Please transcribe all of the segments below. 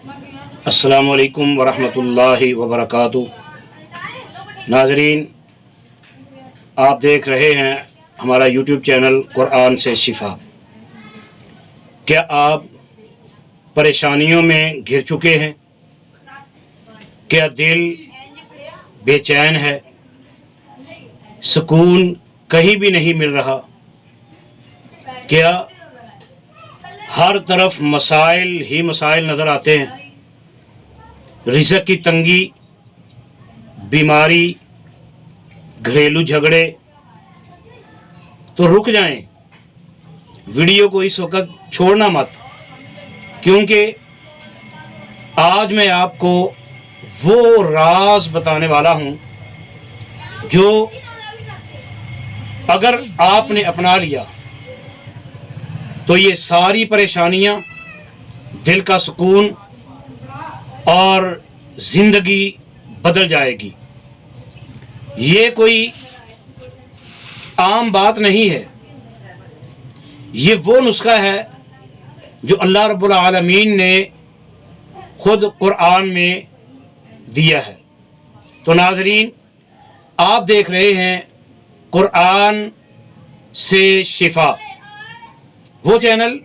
السلام علیکم ورحمۃ اللہ وبرکاتہ۔ ناظرین، آپ دیکھ رہے ہیں ہمارا یوٹیوب چینل قرآن سے شفا۔ کیا آپ پریشانیوں میں گھر چکے ہیں؟ کیا دل بے چین ہے؟ سکون کہیں بھی نہیں مل رہا؟ کیا ہر طرف مسائل ہی مسائل نظر آتے ہیں؟ رزق کی تنگی، بیماری، گھریلو جھگڑے؟ تو رک جائیں، ویڈیو کو اس وقت چھوڑنا مت، کیونکہ آج میں آپ کو وہ راز بتانے والا ہوں جو اگر آپ نے اپنا لیا تو یہ ساری پریشانیاں، دل کا سکون اور زندگی بدل جائے گی۔ یہ کوئی عام بات نہیں ہے، یہ وہ نسخہ ہے جو اللہ رب العالمین نے خود قرآن میں دیا ہے۔ تو ناظرین، آپ دیکھ رہے ہیں قرآن سے شفا، وہ چینل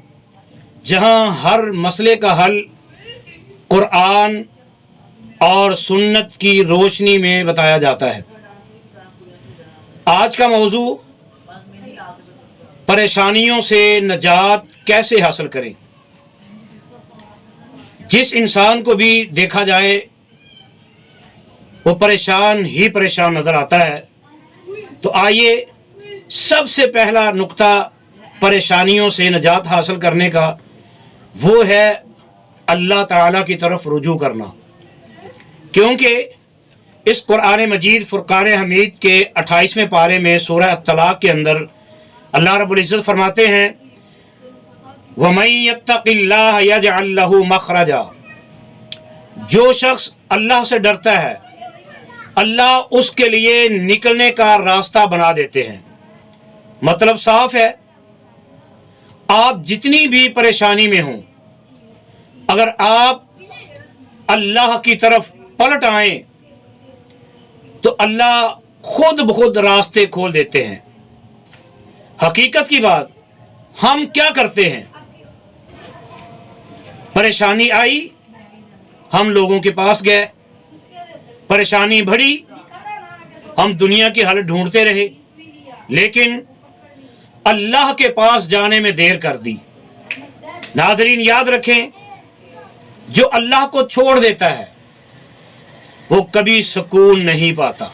جہاں ہر مسئلے کا حل قرآن اور سنت کی روشنی میں بتایا جاتا ہے۔ آج کا موضوع پریشانیوں سے نجات کیسے حاصل کریں۔ جس انسان کو بھی دیکھا جائے وہ پریشان ہی پریشان نظر آتا ہے۔ تو آئیے، سب سے پہلا نقطہ پریشانیوں سے نجات حاصل کرنے کا وہ ہے اللہ تعالیٰ کی طرف رجوع کرنا، کیونکہ اس قرآن مجید فرقان حمید کے 28ویں پارے میں سورہ الطلاق کے اندر اللہ رب العزت فرماتے ہیں وَمَن يَتَّقِ اللَّهَ يَجْعَل لَّهُ مَخْرَجًا، جو شخص اللہ سے ڈرتا ہے اللہ اس کے لیے نکلنے کا راستہ بنا دیتے ہیں۔ مطلب صاف ہے، آپ جتنی بھی پریشانی میں ہوں، اگر آپ اللہ کی طرف پلٹ آئیں تو اللہ خود بخود راستے کھول دیتے ہیں۔ حقیقت کی بات، ہم کیا کرتے ہیں؟ پریشانی آئی، ہم لوگوں کے پاس گئے، پریشانی بڑھی، ہم دنیا کے حل ڈھونڈتے رہے، لیکن اللہ کے پاس جانے میں دیر کر دی۔ ناظرین، یاد رکھیں، جو اللہ کو چھوڑ دیتا ہے وہ کبھی سکون نہیں پاتا۔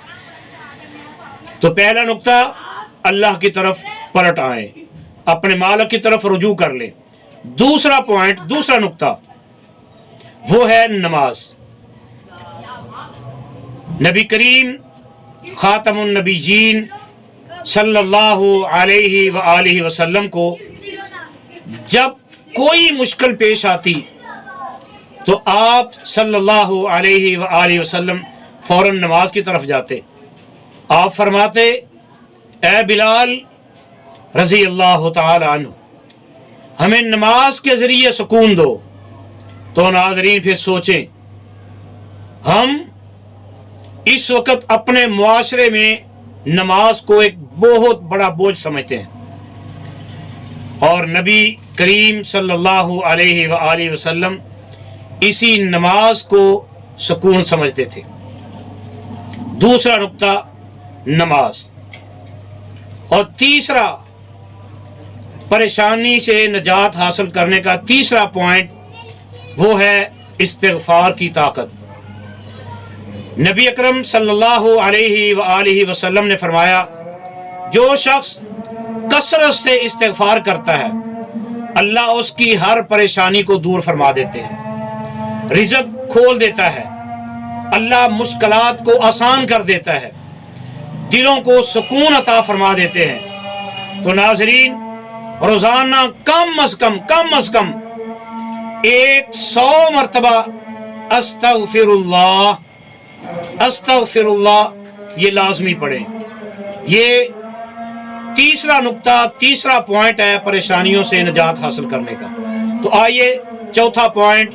تو پہلا نقطہ، اللہ کی طرف پلٹ آئیں، اپنے مالک کی طرف رجوع کر لیں۔ دوسرا پوائنٹ، دوسرا نقطہ وہ ہے نماز۔ نبی کریم خاتم النبیین صلی اللہ علیہ وآلہ وسلم کو جب کوئی مشکل پیش آتی تو آپ صلی اللہ علیہ وآلہ وسلم فوراً نماز کی طرف جاتے۔ آپ فرماتے اے بلال رضی اللہ تعالی عنہ، ہمیں نماز کے ذریعے سکون دو۔ تو ناظرین پھر سوچیں، ہم اس وقت اپنے معاشرے میں نماز کو ایک بہت بڑا بوجھ سمجھتے ہیں، اور نبی کریم صلی اللہ علیہ وآلہ وسلم اسی نماز کو سکون سمجھتے تھے۔ دوسرا نقطہ نماز، اور تیسرا پریشانی سے نجات حاصل کرنے کا تیسرا پوائنٹ وہ ہے استغفار کی طاقت۔ نبی اکرم صلی اللہ علیہ وآلہ وسلم نے فرمایا جو شخص کثرت سے استغفار کرتا ہے اللہ اس کی ہر پریشانی کو دور فرما دیتے ہیں، رزق کھول دیتا ہے، اللہ مشکلات کو آسان کر دیتا ہے، دلوں کو سکون عطا فرما دیتے ہیں۔ تو ناظرین، روزانہ کم از کم 100 مرتبہ استغفر اللہ یہ لازمی پڑھیں۔ یہ تیسرا نقطہ، تیسرا پوائنٹ ہے پریشانیوں سے نجات حاصل کرنے کا۔ تو آئیے چوتھا پوائنٹ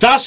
10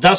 10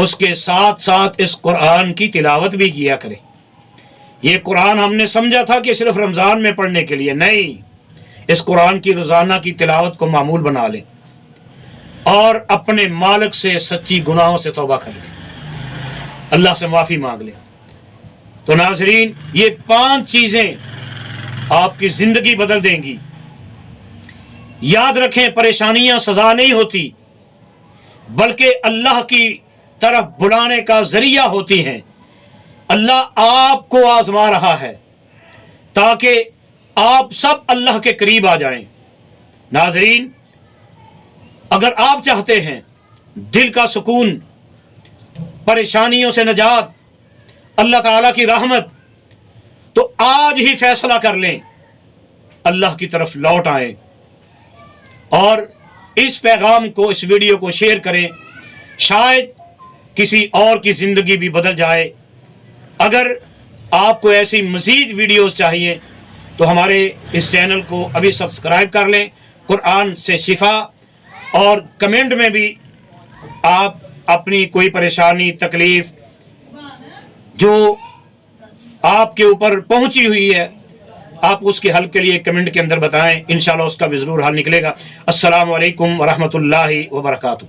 اس کے ساتھ ساتھ اس قرآن کی تلاوت بھی کیا کرے۔ یہ قرآن ہم نے سمجھا تھا کہ صرف رمضان میں پڑھنے کے لیے نہیں، اس قرآن کی روزانہ کی تلاوت کو معمول بنا لیں اور اپنے مالک سے سچی گناہوں سے توبہ کر لیں، اللہ سے معافی مانگ لیں۔ تو ناظرین، یہ 5 چیزیں آپ کی زندگی بدل دیں گی۔ یاد رکھیں، پریشانیاں سزا نہیں ہوتی بلکہ اللہ کی طرف بلانے کا ذریعہ ہوتی ہیں۔ اللہ آپ کو آزما رہا ہے تاکہ آپ سب اللہ کے قریب آ جائیں۔ ناظرین، اگر آپ چاہتے ہیں دل کا سکون، پریشانیوں سے نجات، اللہ تعالیٰ کی رحمت، تو آج ہی فیصلہ کر لیں، اللہ کی طرف لوٹ آئیں اور اس پیغام کو، اس ویڈیو کو شیئر کریں، شاید کسی اور کی زندگی بھی بدل جائے۔ اگر آپ کو ایسی مزید ویڈیوز چاہیے تو ہمارے اس چینل کو ابھی سبسکرائب کر لیں، قرآن سے شفا، اور کمنٹ میں بھی آپ اپنی کوئی پریشانی، تکلیف جو آپ کے اوپر پہنچی ہوئی ہے، آپ اس کے حل کے لیے کمنٹ کے اندر بتائیں، انشاءاللہ اس کا بھی ضرور حل نکلے گا۔ السلام علیکم ورحمۃ اللہ وبرکاتہ۔